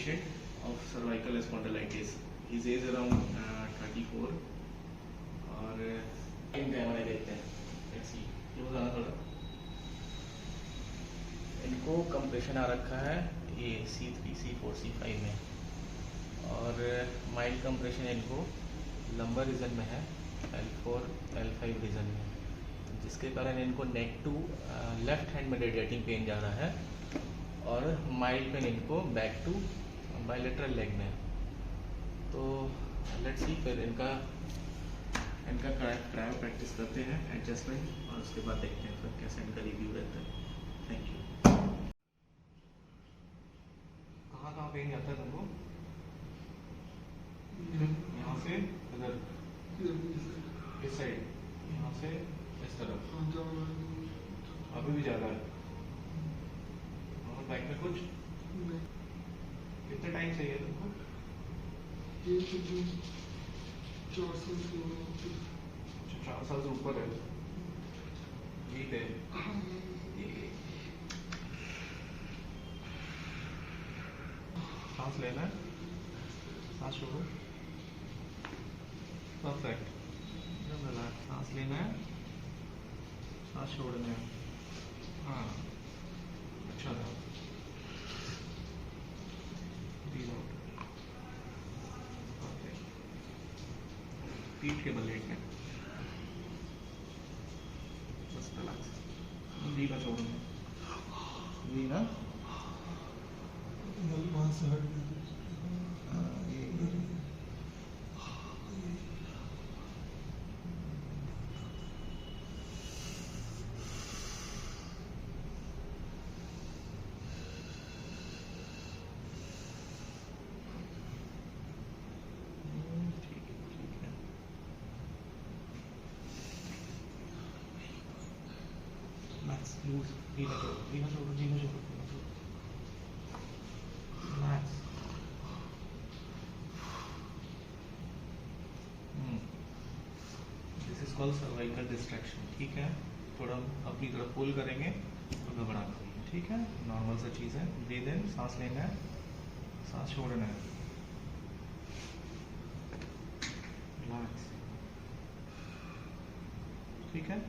patient of cervical spondylitis. His age around 34 और इन कैमरे देखते हैं। Let's see. ये बताना थोड़ा। इनको कंप्रेशन आ रखा है ये C3, C4, C5 में और माइल्ड कंप्रेशन इनको लंबर रीजन में है L4, L5 रीजन में, जिसके कारण इनको नेक टू लेफ्ट हैंड में रेडिएटिंग पेन जा रहा है और माइल्ड पेन इनको बैक टू बायलेटरल लेग में। तो लेट्स सी फिर इनका ट्रायल प्रैक्टिस करते हैं एडजस्टमेंट और उसके बाद देखते हैं फिर कैसे इनका रिव्यू रहता है। Thank you. कहाँ पेन जाता है तुमको? यहाँ से इधर, इस साइड, यहाँ से इस तरफ, अभी भी जा रहा है और बैक में कुछ? कितने टाइम चाहिए तुमको? ये तो 4 साल से 4 साल से ऊपर है। यही पे सांस लेना है, सांस छोड़ो। परफेक्ट। सांस लेना है, सांस छोड़ना है। हाँ, अच्छा था। पीठ के बल लेटना है, बस रिलैक्स। धीरा छोड़ना, धीरा। वहाँ से हट गया। लूज, धीरा छोड़ो, धीरा छोड़ो, धीरा छोड़ो, धीरा छोड़ो। Relax. This is called cervical distraction. ठीक है, थोड़ा अपनी तरफ पुल करेंगे तो घबरा करेंगे। ठीक है, नॉर्मल सा चीज़ है। ब्रीद इन, सांस लेना है, सांस छोड़ना है। रिलैक्स। ठीक है।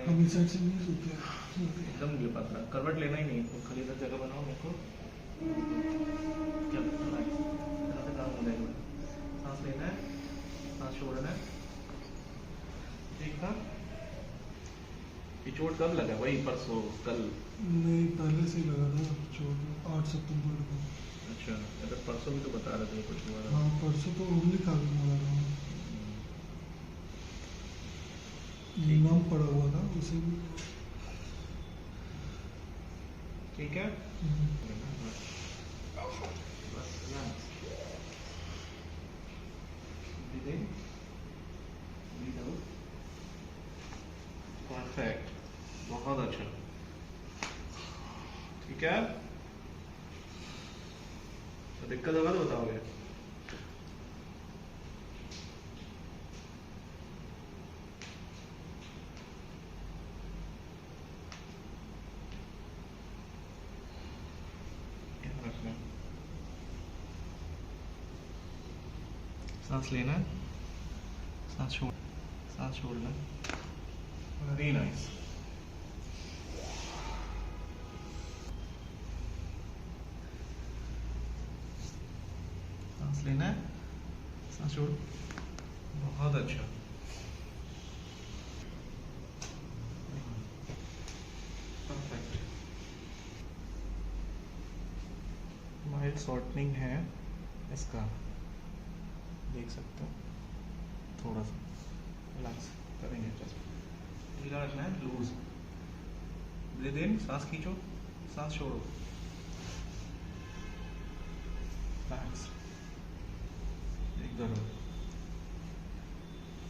हम इस साइड से नहीं सोते एकदम गिर पाता है। करवट लेना ही नहीं, तो खाली इधर जगह बनाओ। मेरे को क्या काम हो जाएगा। सांस लेना है, सांस छोड़ना है। ठीक था। ये चोट कब लगा? वही परसों, कल? नहीं, पहले से ही लगा था चोट, 8 सितंबर को। अच्छा, अगर परसों भी तो बता रहे थे कुछ हुआ था। हाँ, परसों तो उंगली काफी मारा था, नम पड़ा हुआ था उसे भी। ठीक है। बस relax. Breathe in, breathe out. Perfect, बहुत अच्छा। ठीक है, तो दिक्कत होगा तो बताओगे। सांस लेना, सांस छोड़ना। Very nice. सांस लेना है, सांस छोड़ो। बहुत अच्छा। परफेक्ट। माइल्ड शॉर्टनिंग है इसका, देख सकते हो। थोड़ा सा रिलैक्स करेंगे, ढीला रखना है, लूज। ब्रीद इन, सांस खींचो, सांस छोड़ो। रिलैक्स। इधर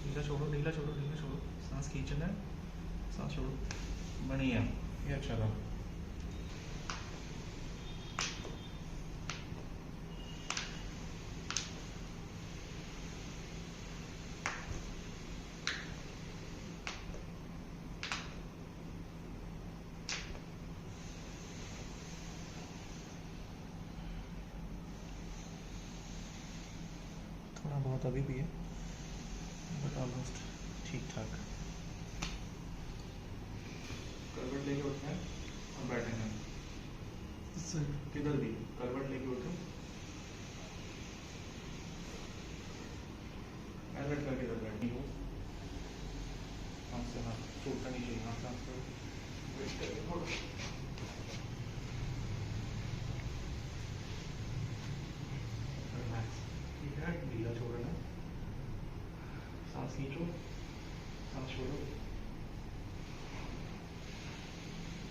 ढीला छोड़ो, ढीला छोड़ो, ढीला छोड़ो। सांस खींचना है, सांस छोड़ो। बढ़िया, ये अच्छा रहा। थोड़ा बहुत अभी भी है, बट ऑलमोस्ट ठीक ठाक। करवट लेके उठना है और बैठना है, सही। किधर भी करवट लेके उठो, एलर्ट करके इधर बैठनी हो, हाथ से हाथ छूटना नहीं चाहिए, हाथ से हाथ करो, वेट करके थोड़ा रिलैक्स। ठीक है, ढीला छोड़ना, सांस खींचो, सांस छोड़ो,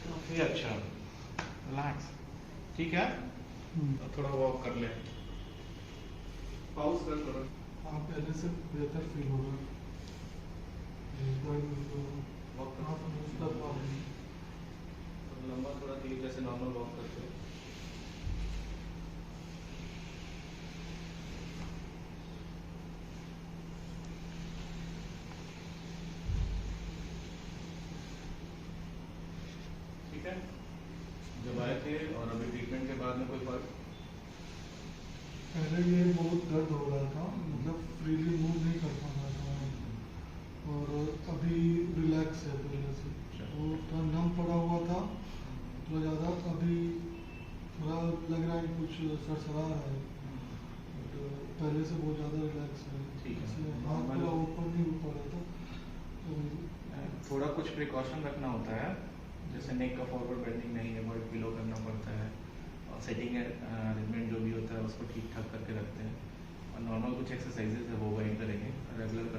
काफी अच्छा, रिलैक्स। ठीक है, अब थोड़ा वॉक कर ले, पाउज कर करो। हाँ, पहले से बेहतर फील हो रहा है। वॉक हाँ, कर, मतलब लंबा थोड़ा तेज, जैसे नॉर्मल वॉक करते हो। ठीक है, जब आए थे और अभी ट्रीटमेंट के बाद में कोई फर्क? पहले ये बहुत दर्द हो रहा था, मतलब फ्रीली मूव नहीं कर पा रहा था, और अभी रिलैक्स है पहले से। वो थोड़ा नम पड़ा हुआ था थोड़ा ज़्यादा, अभी थोड़ा लग रहा है कुछ सरसरा रहा है, बट पहले से बहुत ज़्यादा रिलैक्स है। ठीक है। जैसे हाथ पूरा ऊपर नहीं हो पा रहा था, तो थोड़ा कुछ प्रिकॉशन रखना होता है, जैसे नेक का फॉरवर्ड बेंडिंग नहीं है, बॉडी पिलो करना पड़ता है, और सेटिंग अरेंजमेंट जो भी होता है उसको ठीक ठाक करके रखते हैं, और नॉर्मल कुछ एक्सरसाइजेज है